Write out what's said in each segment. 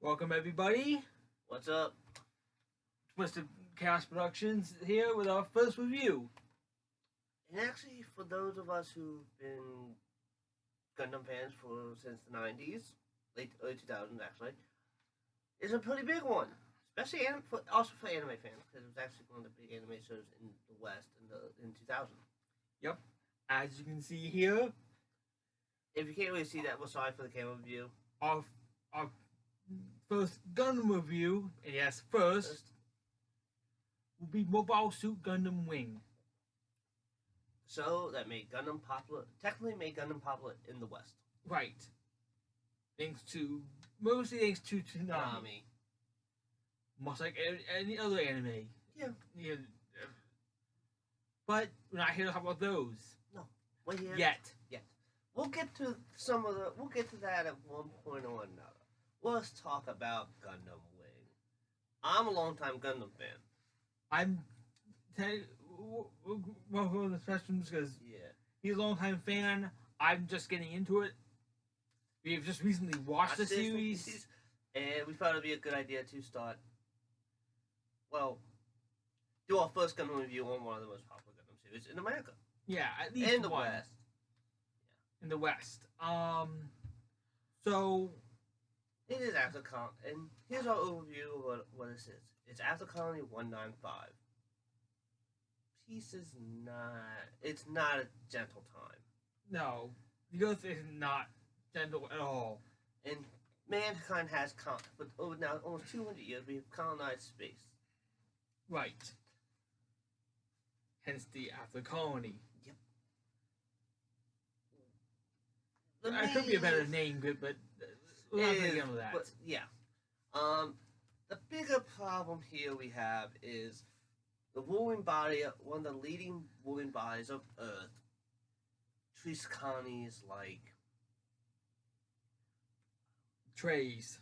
Welcome everybody. What's up? Twisted Chaos Productions here with our first review. And actually, for those of us who've been Gundam fans since the '90s, late early 2000s, actually, it's a pretty big one, especially also for anime fans because it was actually one of the big anime shows in the West in 2000. Yep, as you can see here, if you can't really see that, we're sorry for the camera view. Our first Gundam review, and yes, first will be Mobile Suit Gundam Wing. So that made Gundam popular. Technically, made Gundam popular in the West. Right. Mostly thanks to Toonami. Much like any other anime. Yeah. But we're not here to talk about those. No. We're here. Yet. We'll get to that at one point or another. Let's talk about Gundam Wing. I'm a longtime Gundam fan. I'm one of the questions because he's a longtime fan. I'm just getting into it. We have just recently watched the series, and we thought it'd be a good idea to do our first Gundam review on one of the most popular Gundam series in America. Yeah, at least in the West. Yeah. In the West. So it is after and here's our overview of what this is. It's after Colony 195. Peace is it's not a gentle time. No, the Earth is not gentle at all. And mankind has but over now almost 200 years we've colonized space. Right. Hence the after colony. Yep. It could be a better name, but we're not going to get into that. But, yeah. The bigger problem here we have is the ruling body, one of the leading ruling bodies of Earth, treats colonies like trays.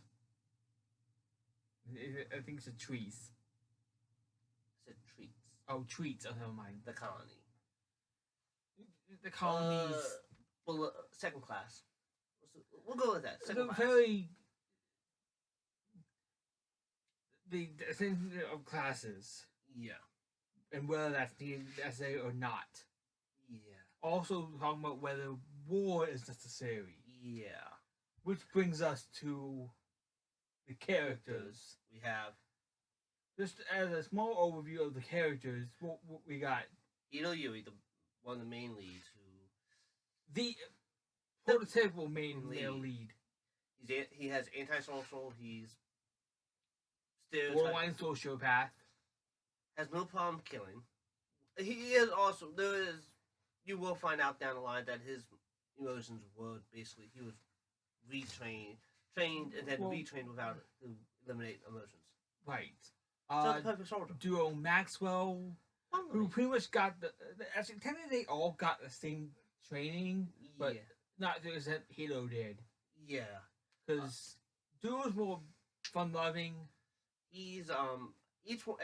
I think it's a trees. I said treats. Oh, treats. Oh, never mind. The colony. The colonies. Second class. We'll go with that. Second class. The thing of classes. Yeah. And whether that's needed necessary or not. Yeah. Also talking about whether war is necessary. Yeah. Which brings us to the characters. We have, just as a small overview of the characters, what we got. Ito Yui, one of the main leads, the prototypical male lead. He has antisocial. He's borderline sociopath. Has no problem killing. He is also you will find out down the line that his emotions were basically he was trained and then retrained without to eliminate emotions. Right. So the perfect soldier. Duo Maxwell, who pretty much got actually technically they all got the same training, but not to the extent Halo did. Yeah. Because Duo's more fun loving. He's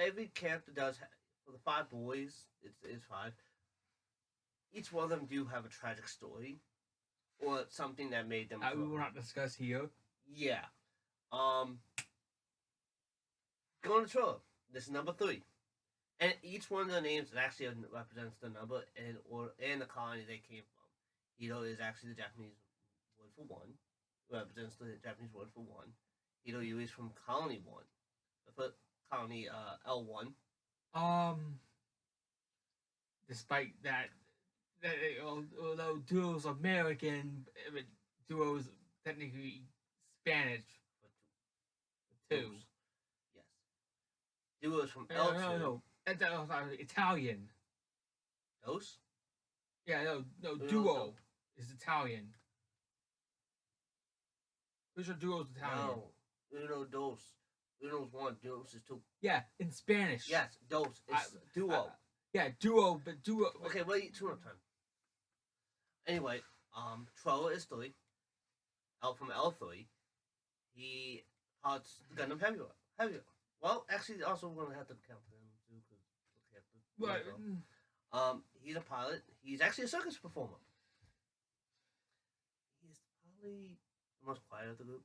every character does for the 5 boys. It's 5. Each one of them do have a tragic story, or something that made them. We will not discuss here. Yeah. Going to Troll. This is number 3, and each one of the names actually represents the number and the colony they came from. Hito is actually the Japanese word for 1. Represents the Japanese word for 1. Ito Yui is from Colony 1. The colony L1. Despite that although Duo's American, Duo's technically Spanish. For 2. Yes. Duo is from L2. No. That's Italian. Dos? Yeah, no. Duo is Italian. Pretty sure Duo's Italian. No. Uno, dos. Uno's 1. Dos is 2. Yeah, in Spanish. Yes, dos. It's duo. Yeah, duo, but duo. Okay, wait, 2 more time. Anyway, Tro is 3. From L3. He pilots Gundam Heavyweight. Well, actually, also we're gonna have to count them too, because he's a pilot. He's actually a circus performer. He's probably the most quiet of the group.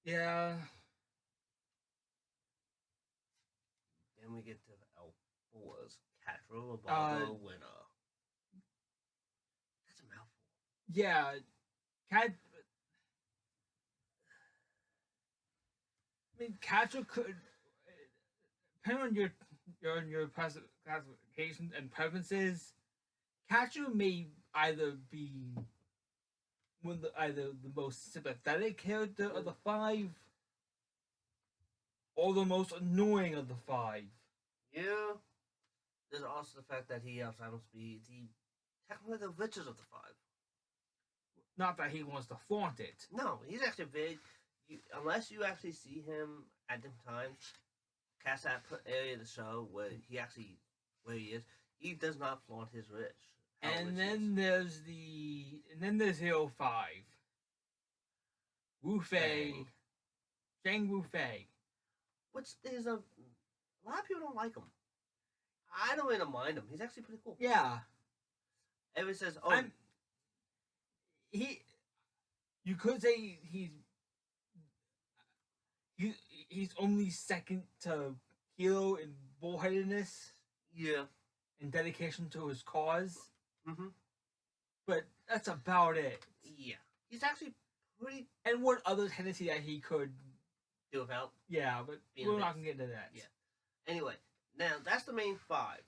Yeah. we get to L4's Catra Roboto winner. That's a mouthful. Yeah, Cat. I mean, Catra could, depending on your classifications and preferences, Catra may either be either the most sympathetic character of the five, or the most annoying of the five. Yeah. There's also the fact that he happens to be technically the richest of the five. Not that he wants to flaunt it. No, he's actually big. Unless you actually see him at different times, cast that area of the show where he is, he does not flaunt his rich. And then there's Hero 5. Wu Fei. Zhang Wu Fei. Which is a lot of people don't like him. I don't really mind him. He's actually pretty cool. Yeah. Everyone says, "Oh, You could say he's only second to Hero in bullheadedness. Yeah. And dedication to his cause. Mm-hmm. But that's about it. Yeah. He's actually pretty. And what other tendency that he could do without? Yeah, but we're not gonna get into that. Yeah. Anyway, now that's the main five,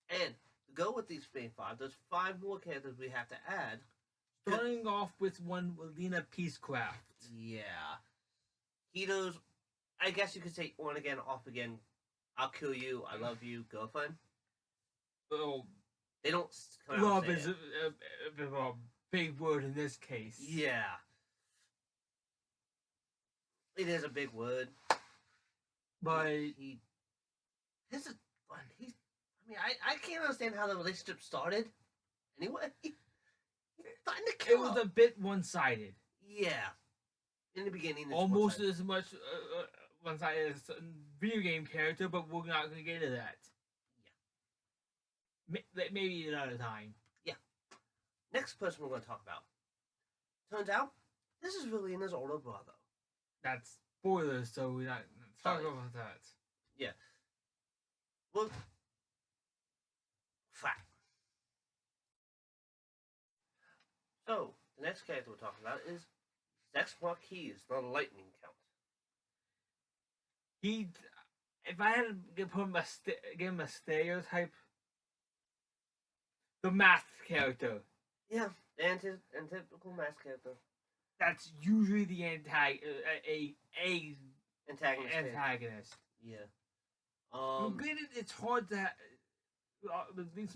and to go with these main five, there's 5 more characters we have to add. Starting off with one Lena Peacecraft. Yeah. Hito's, I guess you could say on again, off again. I'll kill you. I love you, girlfriend. Oh, they don't. Love is a big word in this case. Yeah. It is a big word. But I can't understand how the relationship started. Anyway, it was a bit one-sided. Yeah, in the beginning, almost as much one-sided as a video game character, but we're not going to get into that. Yeah, maybe another time. Yeah. Next person we're going to talk about. Turns out, this is really Lena's older brother. That's spoilers, so we're not talking about that. Yeah. Well, fact. So, the next character we're talking about is Zex Marquis, the Lightning Count. If I had to give him a stereotype, the math character. Yeah, and typical math character. That's usually the antagonist. Yeah. It's hard to. It's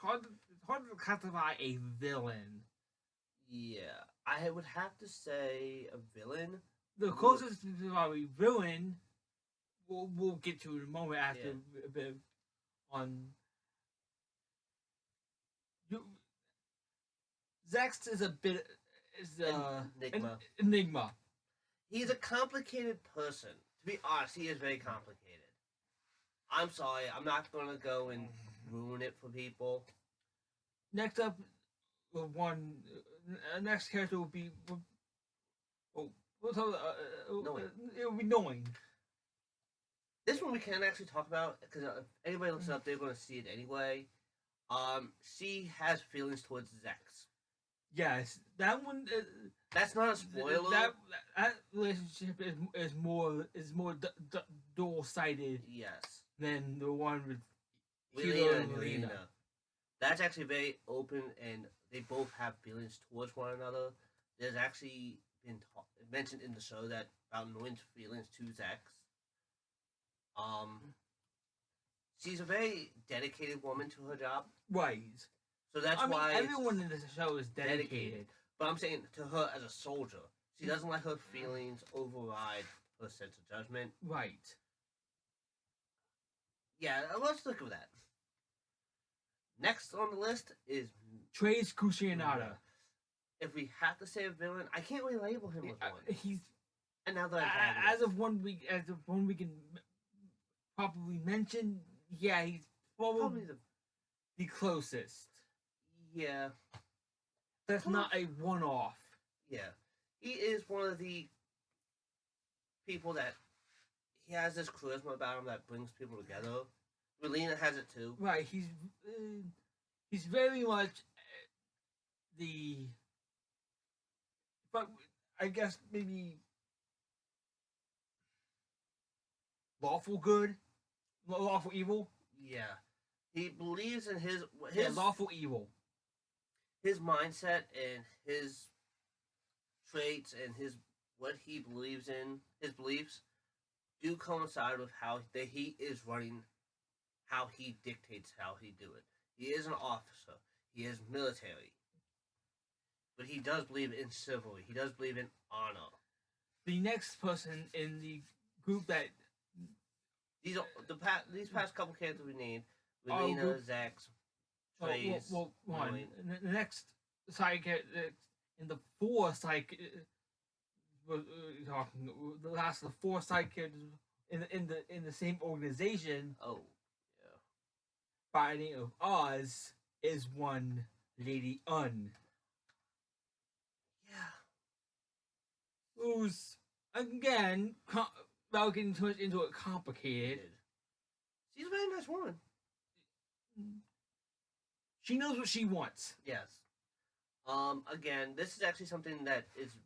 hard to classify a villain. Yeah, I would have to say a villain. The closest to a villain, we'll get to in a moment after a bit on. Zex is a bit. Enigma. He's a complicated person. To be honest, he is very complicated. I'm sorry, I'm not going to go and ruin it for people. Next up, next character will be. It will be Knowing. This one we can actually talk about because if anybody looks it up, they're going to see it anyway. She has feelings towards Zex. Yes, that one. That's not a spoiler. That relationship is more dual-sided. Yes. Than the one with Hiro and Lena. That's actually very open, and they both have feelings towards one another. There's actually been mentioned in the show that about Noin's feelings to Zex. She's a very dedicated woman to her job. Right. So that's why everyone in this show is dedicated. But I'm saying to her as a soldier, she doesn't let her feelings override her sense of judgment. Right. Yeah, let's look at that. Next on the list is Trace Kushionada. If we have to say a villain, I can't really label him as one. He's another as of one we can probably mention. Yeah, he's probably the closest. Yeah. That's not a one-off. Yeah. He is one of the people that he has this charisma about him that brings people together. Relina has it too. Right. He's very much the, but I guess maybe lawful good, lawful evil. Yeah, he believes in his lawful evil. His mindset and his traits and his what he believes in, his beliefs, do coincide with how he is running, how he dictates how he do it. He is an officer. He is military. But he does believe in chivalry. He does believe in honor. The next person in the group that these past couple characters we named, Relina, Zax, Trace, one. The next side character in the four side talking the last of the four side characters in the same organization. Oh, yeah. By the name of Oz is one Lady Un. Yeah. Who's again without getting too much into it complicated. She's a very nice woman. She knows what she wants. Yes. Again, this is actually something that is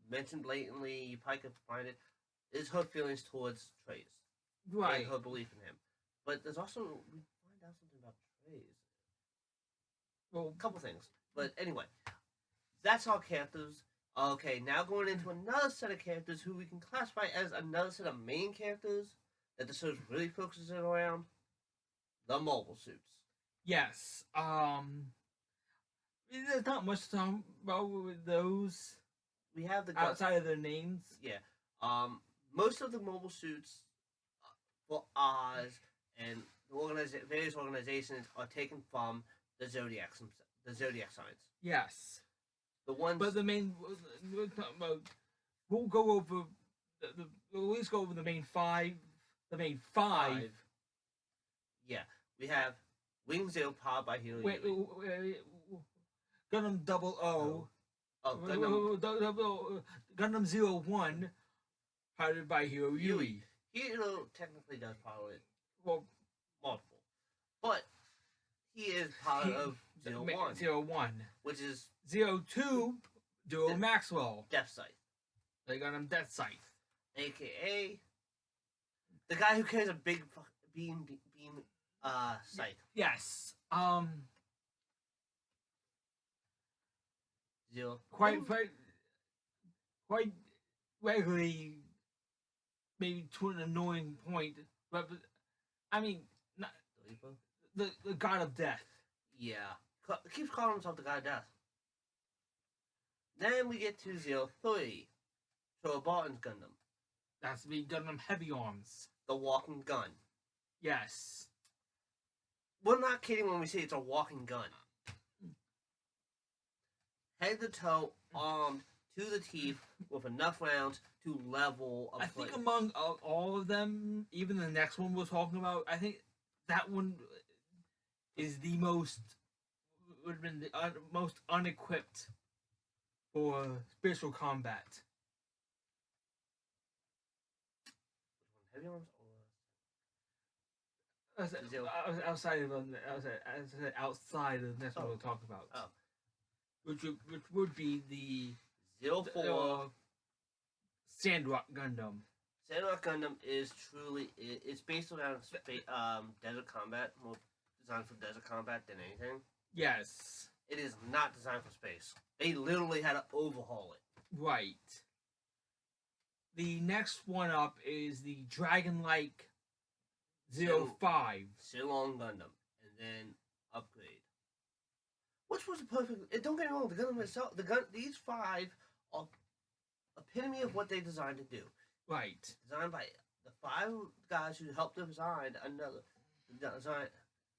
mentioned blatantly. You probably could find it. Is her feelings towards Trace, right? And her belief in him. But there's also we find out something about Trace. Well, a couple things. But anyway, that's our characters. Okay, now going into another set of characters who we can classify as another set of main characters that the series really focuses around. The mobile suits. Yes. There's not much to talk about with those. We have the outside of their names. Yeah. Most of the mobile suits for Oz and various organizations are taken from the zodiac signs. Yes. The ones, but the main we'll go over we'll at least go over the main five. The main five. Yeah, we have Wing Zero powered by Hero. Wait, Gundam 00. Gundam 01 powered by Hero Yui. Hero technically does power it. Well, multiple, but he is part of 01, which is 02 Duo Maxwell. Death Scythe. They got him Death Scythe, aka the guy who carries a big beam scythe. Yes. Zero. Quite regularly, maybe to an annoying point. But I mean, not, the god of death. Yeah, keeps calling himself the god of death. Then we get to 03, so Barton's Gundam. That's the Gundam Heavy Arms. The walking gun. Yes. We're not kidding when we say it's a walking gun. Head to toe, armed to the teeth, with enough rounds to level a I think among all of them, even the next one we're talking about, I think that one is the most would have been the most unequipped for spiritual combat. Heavy arms outside of the next one we'll talk about. Oh. Which would be the 04 Sandrock Gundam. Sandrock Gundam is truly it's based around desert combat, more designed for desert combat than anything. Yes. It is not designed for space. They literally had to overhaul it. Right. The next one up is the Dragon-like 05. Silong Gundam, and then upgrade. Which was a perfect. Don't get me wrong. The Gundam itself, these five are epitome of what they designed to do. Right. Designed by the five guys who helped design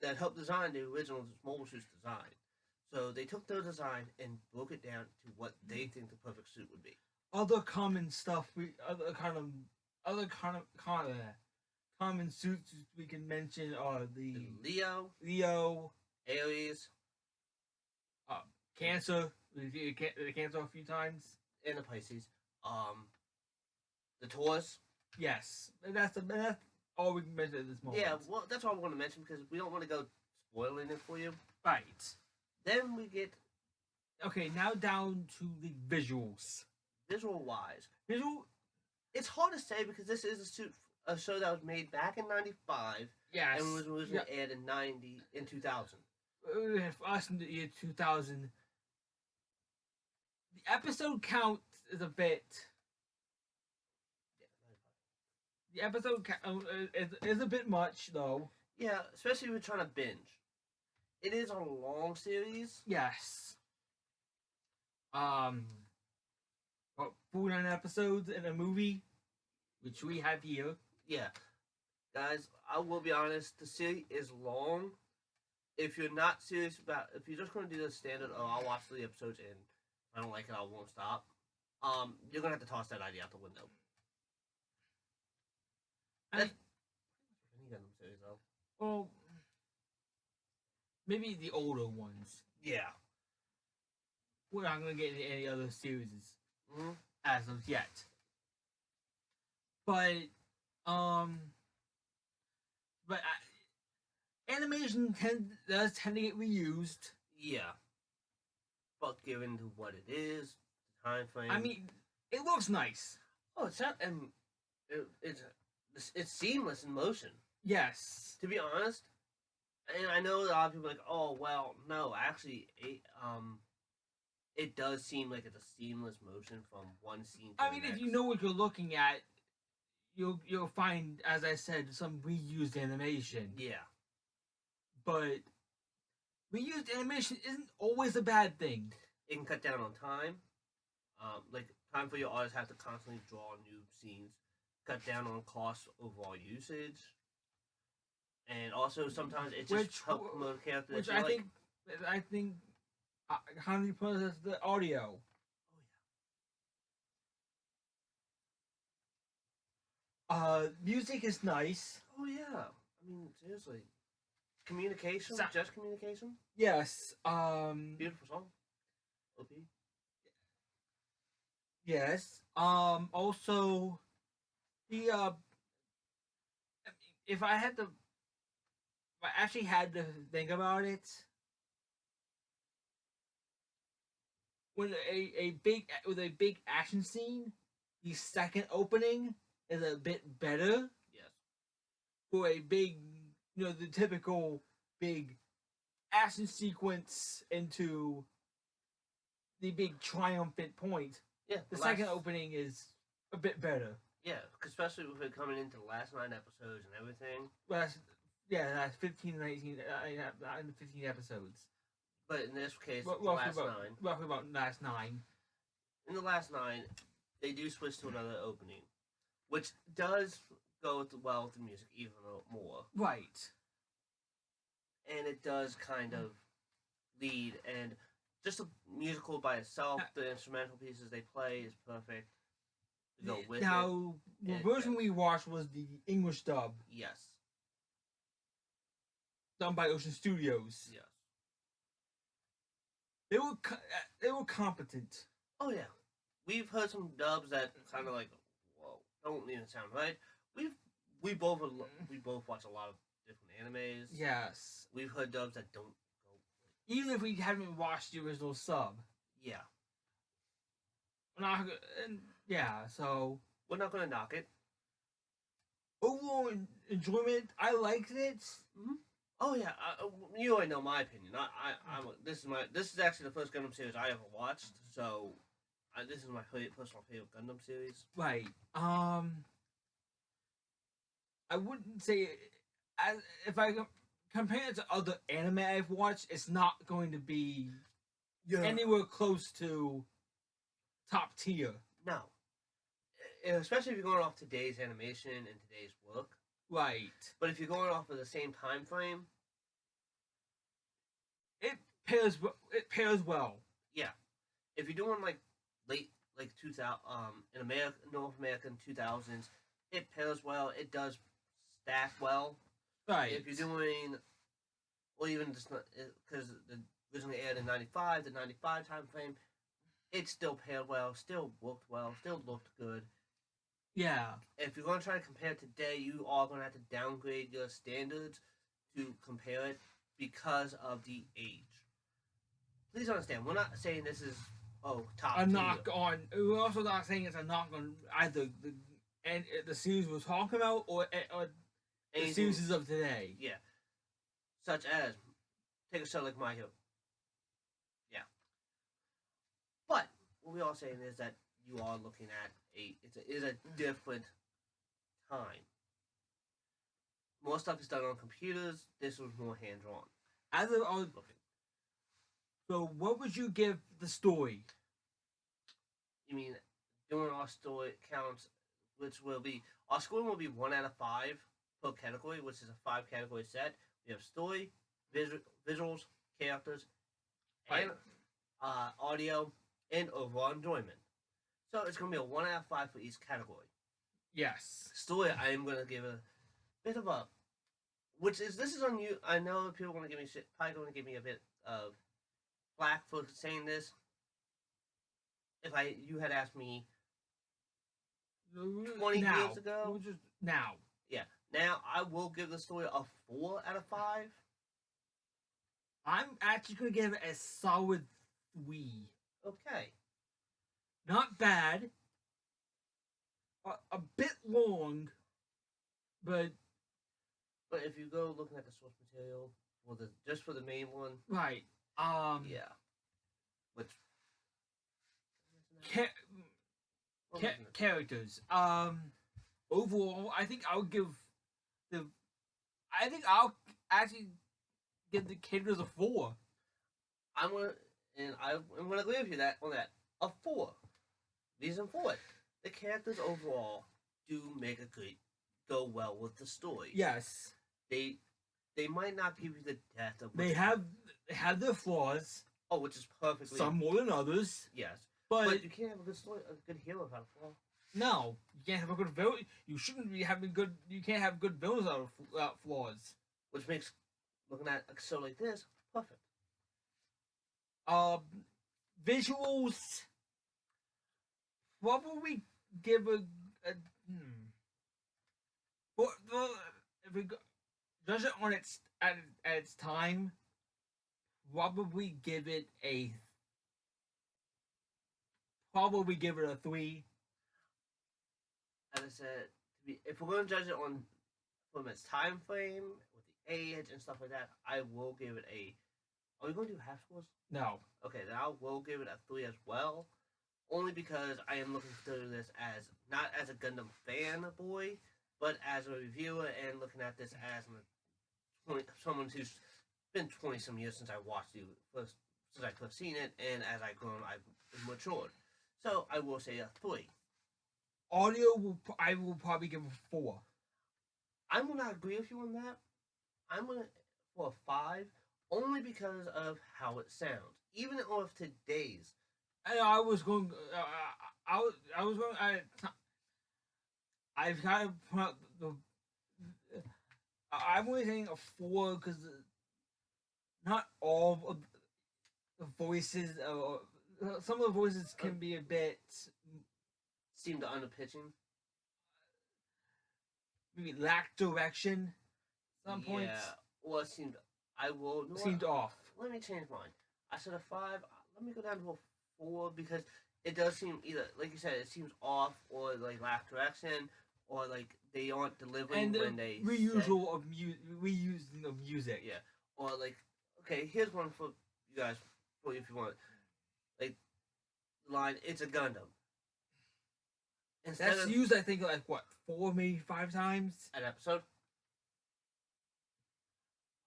that helped design the original Mobile Suits design. So they took their design and broke it down to what they think the perfect suit would be. Other common stuff, common suits we can mention are the Leo, Aries, Cancer, the Cancer a few times, and the Pisces. The Taurus, Yes, that's all we can mention at this moment. Yeah, well, that's all I want to mention because we don't want to go spoiling it for you. Right. Then we get Okay, now down to the visuals. visual wise. Visual, It's hard to say because this is a show that was made back in '95 yes. and was originally aired in 2000. For us in the year 2000, the episode count is a bit. The episode count is a bit much, though. Yeah, especially if you're trying to binge. It is a long series. Yes. About 49 episodes in a movie, which we have here. Yeah. Guys, I will be honest, the series is long. If you're not serious about, if you're just going to do the standard, oh, I'll watch 3 episodes and if I don't like it, I won't stop. You're going to have to toss that idea out the window. That's any Gundam series, though. Well, maybe the older ones. Yeah. We're not going to get into any other series Mm-hmm. as of yet. But animation does tend to get reused. Yeah. But given to what it is, the time frame. I mean, it looks nice. Oh, it's not, and it's seamless in motion. Yes. To be honest, and I know that a lot of people are like, oh well, no, actually, it does seem like it's a seamless motion from one scene. To I the mean, next. if you know what you're looking at, you'll find, as I said, some reused animation. Yeah. But reused animation isn't always a bad thing. It can cut down on time. Like time for your artists have to constantly draw new scenes, cut down on cost overall usage, and also sometimes it just helps promote a character. Which I think, how do you process the audio? Music is nice. Oh yeah. I mean, seriously. Communication? Just communication? Yes. Beautiful song. OP. Yes. Also, the if I actually had to think about it, when a big action scene, the second opening is a bit better. Yes. For a big, the typical big action sequence into the big triumphant point. Yeah. The second opening is a bit better. Yeah, especially with it coming into the last 9 episodes and everything. That's 15, 19, 15 episodes. But in this case, the last 9. Roughly about last 9. In the last 9, they do switch to another opening, which does go well with the music even more. Right. And it does kind of lead, and just the musical by itself, the instrumental pieces they play is perfect. To go with now, the version we watched was the English dub. Yes. Done by Ocean Studios. Yes. They were competent. Oh yeah, we've heard some dubs that kind of like, whoa, don't even sound right. We both watch a lot of different animes. Yes. We've heard dubs that don't go. Even if we haven't watched the original sub. Yeah. So we're not gonna knock it. Overall enjoyment, I liked it. Mm-hmm. Oh yeah, you already know my opinion. This is actually the first Gundam series I ever watched. So, this is my personal favorite Gundam series. Right. I wouldn't say, if I compare it to other anime I've watched, it's not going to be anywhere close to top tier. No. Especially if you're going off today's animation and today's work. Right. But if you're going off of the same time frame, it pairs well. Yeah. If you're doing like late 2000 in America, North American 2000s, it pairs well. It does stack well. Right. If you're doing, or even just because the originally aired in '95, the '95 time frame, it still paired well, still worked well, still looked good. Yeah. If you're going to try to compare it today, you are going to have to downgrade your standards to compare it because of the age. Please understand, we're not saying this is top A tier. knock on. We're also not saying it's a knock on either the series we're talking about or the Anything, series of today. yeah, such as take a show like My Hero. Yeah, but what we are saying is that you are looking at is a different time. More stuff is done on computers. This was more hand drawn. As of so, what would you give the story? You mean doing our story counts, which will be our scoring will be 1 out of 5 per category, which is a 5 category set. We have story, visuals, characters, and audio, and overall enjoyment. So it's going to be a 1 out of 5 for each category. Yes. Story, I am going to give a bit of a, this is on you. I know people are going to give me shit, probably going to give me a bit of flack for saying this. If you had asked me 20 years ago, now, yeah, now I will give the story a 4 out of 5. I'm actually gonna give it a solid 3. Okay, not bad. A bit long, but if you go looking at the source material for the main one, right, yeah, which characters. Overall, I think I'll actually give the characters a 4. I'm gonna agree with you on that a 4. Reason for it, the characters overall do make go well with the story. Yes, they might not give you the depth of they have their flaws. Oh, which is perfectly some more than others. Yes, but you can't have a good story, a good hero without a flaw. No, you can't have a good villain. You shouldn't be having good. You can't have good villains without flaws. Which makes looking at a show like this perfect. Visuals. What would we give a if we judge it on at its time? Probably give it a. Probably give it a 3. As I said, if we're going to judge it from its time frame with the age and stuff like that, I will give it a. Are we going to do half scores? No. Okay, then I will give it a 3 as well. Only because I am looking through this as not as a Gundam fan boy, but as a reviewer and looking at this as someone who's been 20 some years since I watched you first, since I first seen it, and as I've grown, I've matured. So I will say a 3. Audio, I will probably give a 4. I'm gonna agree with you on that. I'm gonna for a 5, only because of how it sounds. Even of today's. I was going. I was going. I've kind of put out the. I'm only saying a 4 because not all of the voices. Some of the voices can be a bit. Seem to underpitching. Maybe lack direction. Some points. Yeah. Well, it seemed. I will. Seemed off. Let me change mine. I said a 5. Let me go down to a 4 because it does seem either, like you said, it seems off or like lack direction or like they aren't delivering when they reusing of music. Yeah. Or like, okay, here's one for you guys, for you if you want. Like, line, it's a Gundam. That's used, I think, like what, 4, maybe 5 times an episode.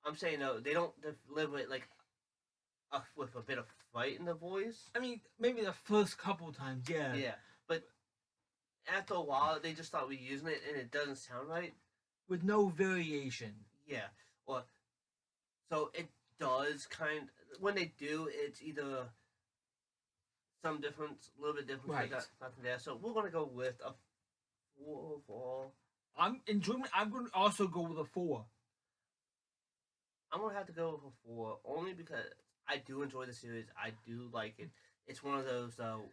I'm saying no, they don't deliver it like with a bit of fight in the voice. I mean, maybe the first couple times, yeah. Yeah, but after a while, they just start reusing it, and it doesn't sound right. With no variation. Yeah, so it does when they do, it's either some difference, a little bit different, right? Nothing there. So we're gonna go with a 4 overall. I'm going to also go with a 4. I'm gonna have to go with a 4 only because I do enjoy the series. I do like it. It's one of those though.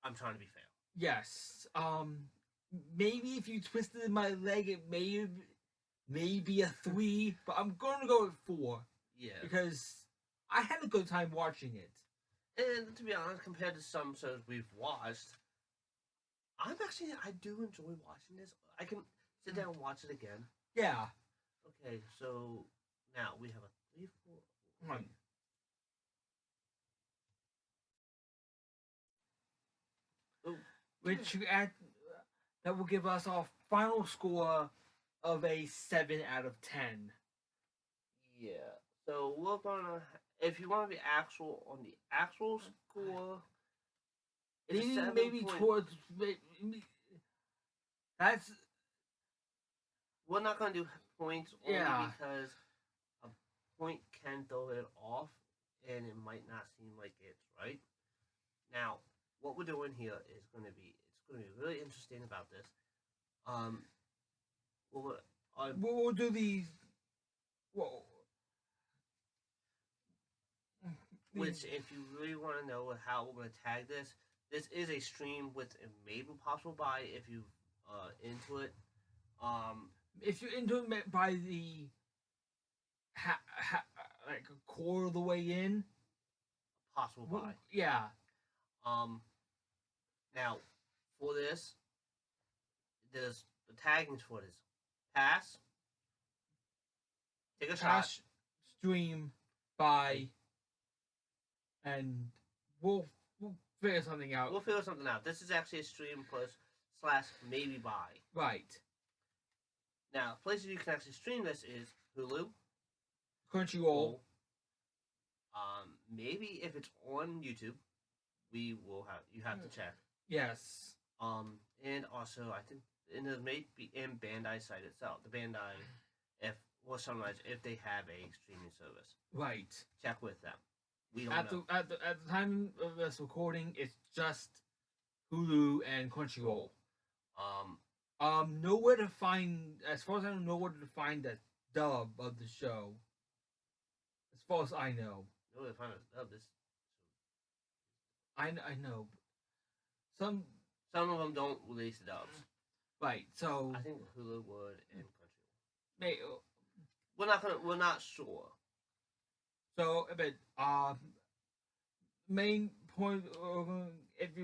I'm trying to be fair. Yes. maybe if you twisted my leg, it may be a 3, but I'm going to go with 4 Yeah. because I had a good time watching it. And to be honest, compared to some shows we've watched, I do enjoy watching this. I can sit down and watch it again. Yeah. Okay, so now we have a 3, 4. Which that will give us our final score of a 7 out of 10. Yeah. So we're gonna, if you want to be actual on the actual score, maybe towards that's. We're not gonna do points only because a point can throw it off, and it might not seem like it's right. Now, what we're doing here is going to be really interesting about this. We'll do these. Well, which, if you really want to know how we're going to tag this is a stream with a maybe possible buy if you into it. If you're into it by the like a quarter of the way in, possible buy. Yeah. Now, for this, there's the taggings for this: pass, take a shot, stream, buy, and we'll figure something out. We'll figure something out. This is actually a stream plus / maybe buy. Right. Now, places you can actually stream this is Hulu, Crunchyroll. Maybe if it's on YouTube, you have to check. Yes. And also I think there may be in Bandai site itself, the Bandai Sunrise, if they have a streaming service. Right. Check with them. We don't know. At the time of this recording, it's just Hulu and Crunchyroll. Nowhere to find, as far as I know, nowhere to find the dub of the show. As far as I know. Nowhere to find a dub. I know. Some of them don't release the dubs. Right. So I think Hulu would and Crunchyroll. May, we're not sure. So, but main point, if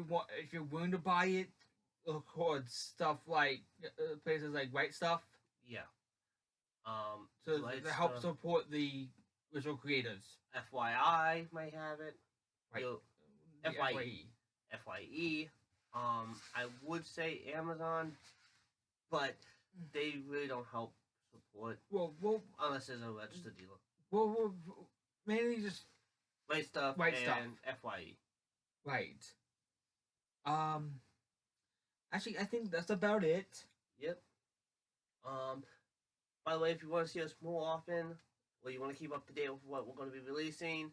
you're willing to buy it, record stuff like places like Right Stuff. Yeah. So to help support the visual creators. FYI might have it. Right. FYE. I would say Amazon, but they really don't help support. Well, unless there's a registered dealer. Well, mainly just Right Stuff and FYE. Right. Actually, I think that's about it. Yep. By the way, if you want to see us more often, or you want to keep up to date with what we're going to be releasing,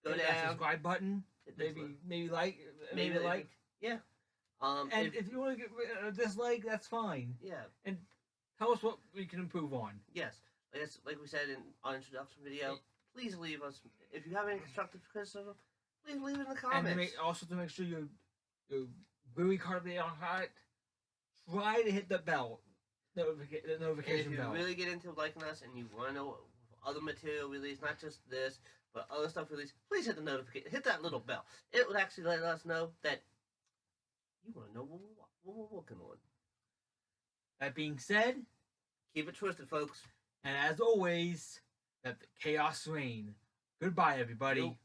go down. That subscribe button. Maybe like. Yeah. And if you want to get a dislike, that's fine. Yeah. And tell us what we can improve on. Yes. Like we said in our introduction video, please leave us, if you have any constructive criticism, please leave it in the comments. And to make sure you're really cardly on hot, try to hit the bell. The notification bell. If you really get into liking us and you want to know other material released, not just this, but other stuff released, please hit the notification. Hit that little bell. It would actually let us know that you want to know what we're working on. That being said, keep it twisted, folks. And as always, let the chaos reign. Goodbye, everybody. Nope.